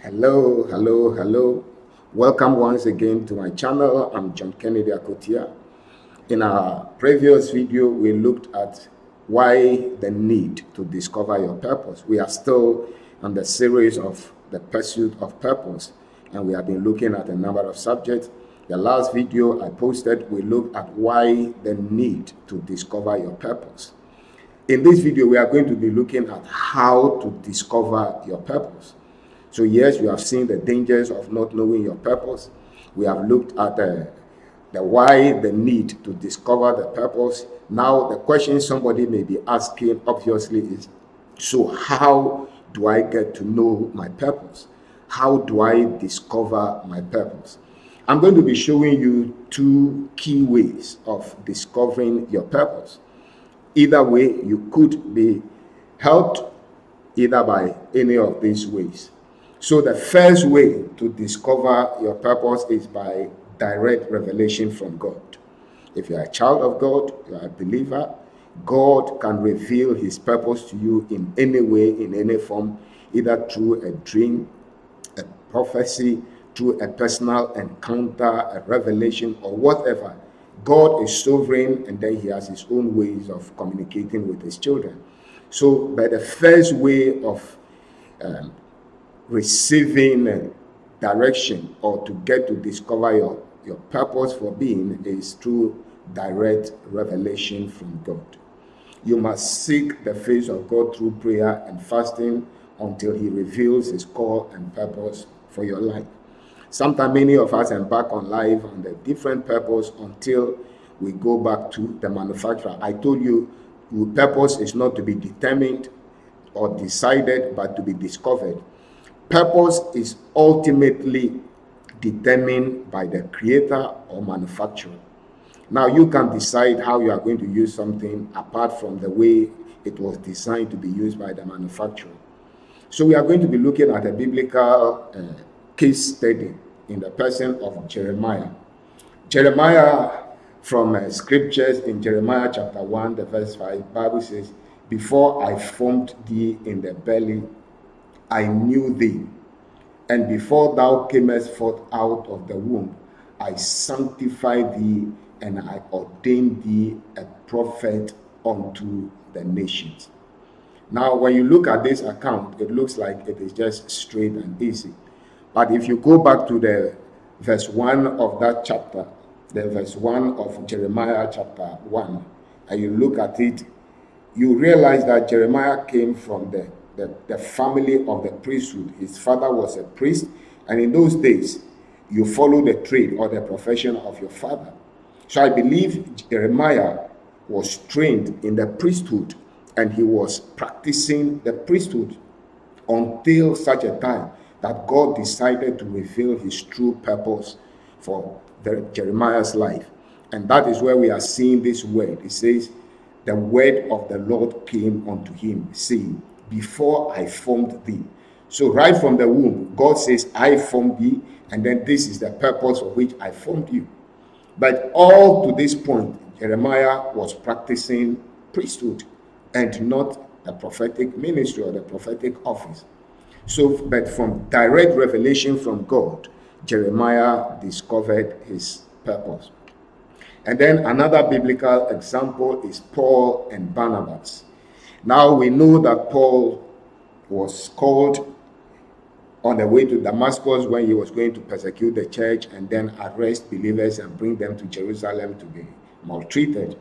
Hello, hello, hello. Welcome once again to my channel. I'm John Kennedy Akotia. In our previous video, we looked at why the need to discover your purpose. We are still on the series of the pursuit of purpose, and we have been looking at a number of subjects. The last video I posted, we looked at why the need to discover your purpose. In this video, we are going to be looking at how to discover your purpose. So yes, you have seen the dangers of not knowing your purpose. We have looked at the why, the need to discover the purpose. Now, the question somebody may be asking, obviously, is, so how do I get to know my purpose? How do I discover my purpose? I'm going to be showing you two key ways of discovering your purpose. Either way, you could be helped either by any of these ways. So the first way to discover your purpose is by direct revelation from God. If you are a child of God, you are a believer, God can reveal his purpose to you in any way, in any form, either through a dream, a prophecy, through a personal encounter, a revelation, or whatever. God is sovereign, and then he has his own ways of communicating with his children. So by the first way of receiving direction or to get to discover your purpose for being is through direct revelation from God. You must seek the face of God through prayer and fasting until he reveals his call and purpose for your life. Sometimes many of us embark on life on a different purpose until we go back to the manufacturer. I told you, your purpose is not to be determined or decided, but to be discovered. Purpose is ultimately determined by the creator or manufacturer. Now, you can decide how you are going to use something apart from the way it was designed to be used by the manufacturer. So we are going to be looking at a biblical case study in the person of Jeremiah. Jeremiah, from scriptures in Jeremiah chapter 1, the verse 5, Bible says, "Before I formed thee in the belly, I knew thee, and before thou camest forth out of the womb, I sanctified thee, and I ordained thee a prophet unto the nations." Now, when you look at this account, it looks like it is just straight and easy. But if you go back to the verse 1 of that chapter, the verse 1 of Jeremiah chapter 1, and you look at it, you realize that Jeremiah came from the family of the priesthood. His father was a priest, and in those days, you follow the trade or the profession of your father. So I believe Jeremiah was trained in the priesthood, and he was practicing the priesthood until such a time that God decided to reveal his true purpose for Jeremiah's life. And that is where we are seeing this word. It says, "The word of the Lord came unto him, saying, Before I formed thee." So right from the womb, God says, "I formed thee," and then this is the purpose for which I formed you. But all to this point, Jeremiah was practicing priesthood and not the prophetic ministry or the prophetic office. So, but from direct revelation from God, Jeremiah discovered his purpose. And then another biblical example is Paul and Barnabas. Now we know that Paul was called on the way to Damascus when he was going to persecute the church and then arrest believers and bring them to Jerusalem to be maltreated.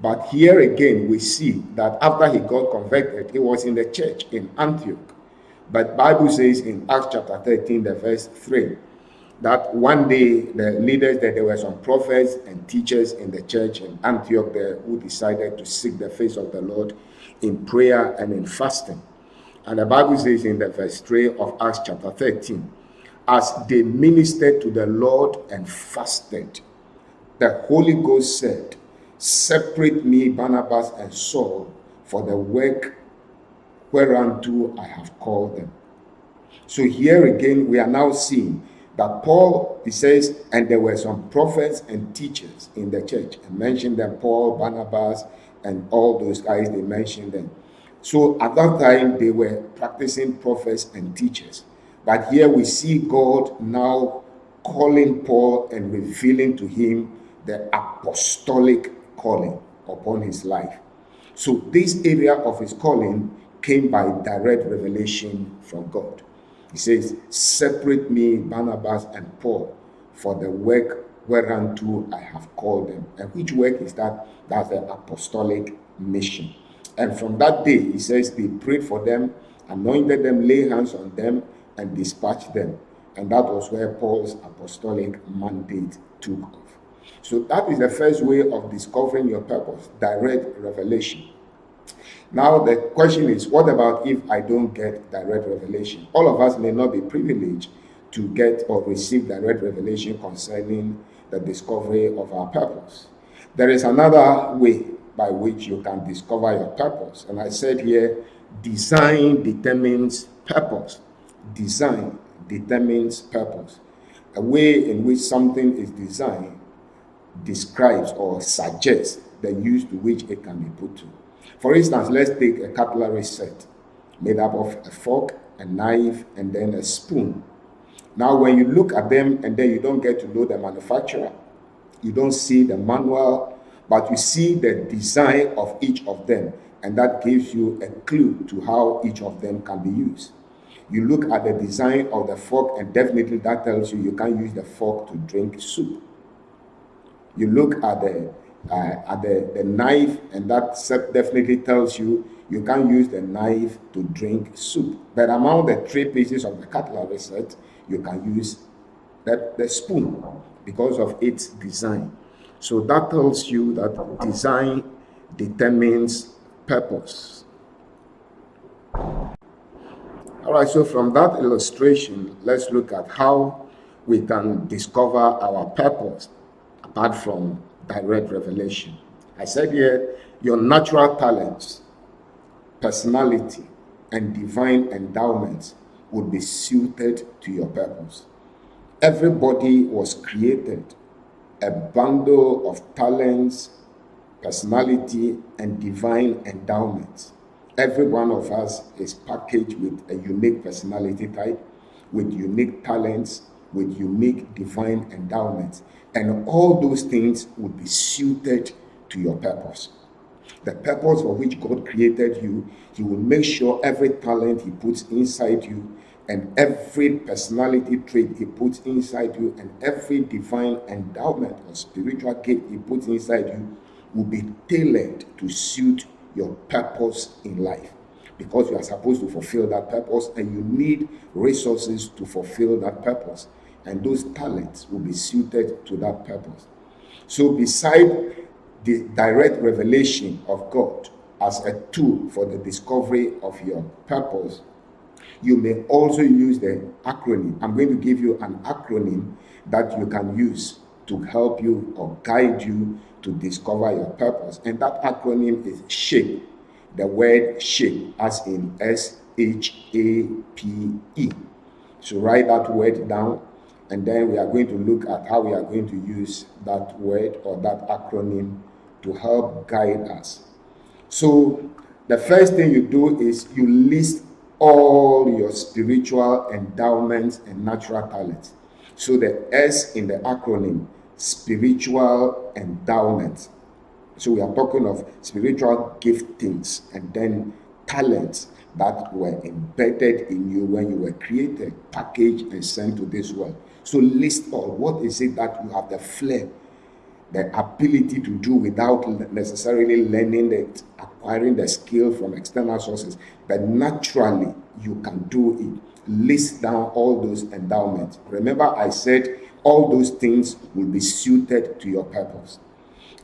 But here again, we see that after he got converted, he was in the church in Antioch. But Bible says in Acts chapter 13, the verse 3, that one day the leaders, that there were some prophets and teachers in the church in Antioch there who decided to seek the face of the Lord in prayer and in fasting. And the Bible says in the verse 3 of Acts chapter 13, as they ministered to the Lord and fasted, the Holy Ghost said, "Separate me, Barnabas and Saul, for the work whereunto I have called them." So here again, we are now seeing that Paul, he says, and there were some prophets and teachers in the church. I mentioned them, Paul, Barnabas, and all those guys, they mentioned them. So at that time, they were practicing prophets and teachers. But here we see God now calling Paul and revealing to him the apostolic calling upon his life. So this area of his calling came by direct revelation from God. He says, separate me, Barnabas and Paul, for the work whereunto I have called them. And which work is that? That's the apostolic mission. And from that day, he says, they prayed for them, anointed them, lay hands on them, and dispatched them. And that was where Paul's apostolic mandate took off. So that is the first way of discovering your purpose, direct revelation. Now the question is, what about if I don't get direct revelation? All of us may not be privileged to get or receive direct revelation concerning the discovery of our purpose. There is another way by which you can discover your purpose. And I said here, design determines purpose. Design determines purpose. A way in which something is designed describes or suggests the use to which it can be put to. For instance, let's take a cutlery set made up of a fork, a knife, and then a spoon. Now, when you look at them and then you don't get to know the manufacturer, you don't see the manual, but you see the design of each of them, and that gives you a clue to how each of them can be used. You look at the design of the fork, and definitely that tells you can't use the fork to drink soup. You look at the knife, and that definitely tells you can't use the knife to drink soup. But among the 3 pieces of the cutlery set, you can use the spoon because of its design. So that tells you that design determines purpose. All right, so from that illustration, let's look at how we can discover our purpose apart from direct revelation. I said here, your natural talents, personality, and divine endowments would be suited to your purpose. Everybody was created a bundle of talents, personality, and divine endowments. Every one of us is packaged with a unique personality type, with unique talents, with unique divine endowments. And all those things would be suited to your purpose. The purpose for which God created you, He will make sure every talent He puts inside you, and every personality trait He puts inside you, and every divine endowment or spiritual gift He puts inside you will be tailored to suit your purpose in life, because you are supposed to fulfill that purpose, and you need resources to fulfill that purpose, and those talents will be suited to that purpose. So beside the direct revelation of God as a tool for the discovery of your purpose, you may also use the acronym. I'm going to give you an acronym that you can use to help you or guide you to discover your purpose. And that acronym is SHAPE. The word SHAPE, as in SHAPE. So write that word down, and then we are going to look at how we are going to use that word or that acronym to help guide us. So the first thing you do is you list all your spiritual endowments and natural talents. So the S in the acronym, spiritual endowments. So we are talking of spiritual giftings and then talents that were embedded in you when you were created, packaged, and sent to this world. So list all. What is it that you have the flair, the ability to do without necessarily learning it, acquiring the skill from external sources, but naturally you can do it. List down all those endowments. Remember, I said all those things will be suited to your purpose.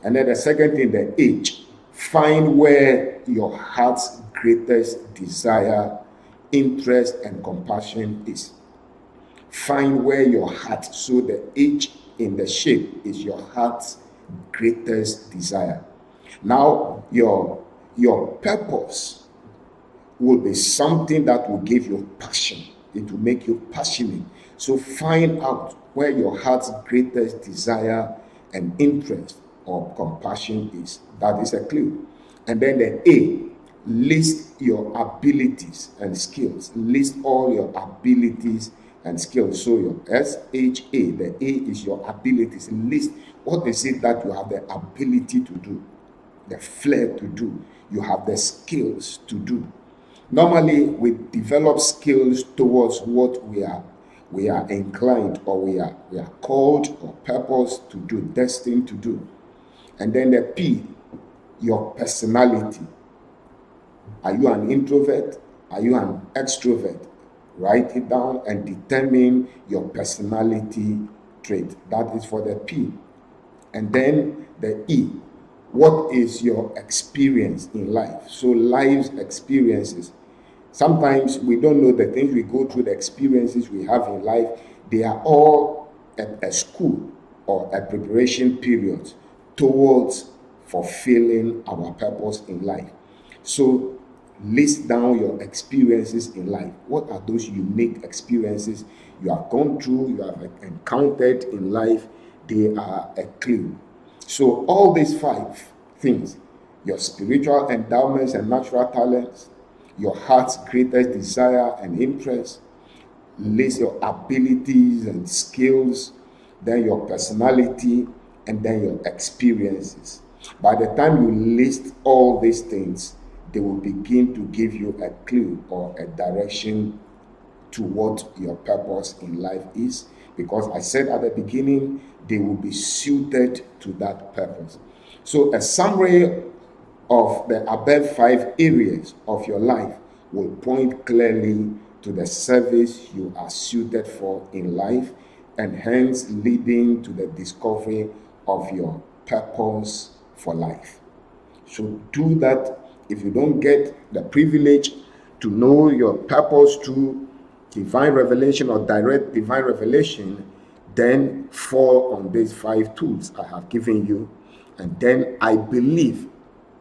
And then the second thing, the H, find where your heart's greatest desire, interest, and compassion is. Find where your heart, so the H in the shape is your heart's greatest desire. Now, your purpose will be something that will give you passion. It will make you passionate. So find out where your heart's greatest desire and interest or compassion is. That is a clue. And then the A, list your abilities and skills. List all your abilities and skills. So your S-H-A, the A is your abilities. List what is it that you have the ability to do, the flair to do, you have the skills to do. Normally, we develop skills towards what we are inclined, or we are called or purposed to do, destined to do. And then the P, your personality. Are you an introvert? Are you an extrovert? Write it down and determine your personality trait. That is for the P. And then the E, what is your experience in life? So life's experiences. Sometimes we don't know the things we go through, the experiences we have in life. They are all a school or a preparation period towards fulfilling our purpose in life. So list down your experiences in life. What are those unique experiences you have gone through, you have encountered in life? They are a clue. So all these 5 things, your spiritual endowments and natural talents, your heart's greatest desire and interest, list your abilities and skills, then your personality, and then your experiences. By the time you list all these things, they will begin to give you a clue or a direction to what your purpose in life is. Because I said at the beginning, they will be suited to that purpose. So a summary of the above 5 areas of your life will point clearly to the service you are suited for in life, and hence leading to the discovery of your purpose for life. So do that. If you don't get the privilege to know your purpose through divine revelation or direct divine revelation, then fall on these 5 tools I have given you, and then I believe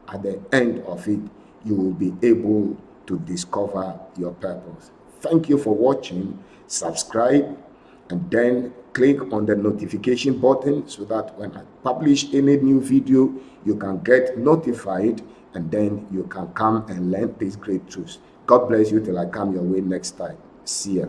at the end of it, you will be able to discover your purpose. Thank you for watching. Subscribe and then click on the notification button so that when I publish any new video, you can get notified, and then you can come and learn these great truths. God bless you till I come your way next time. See ya.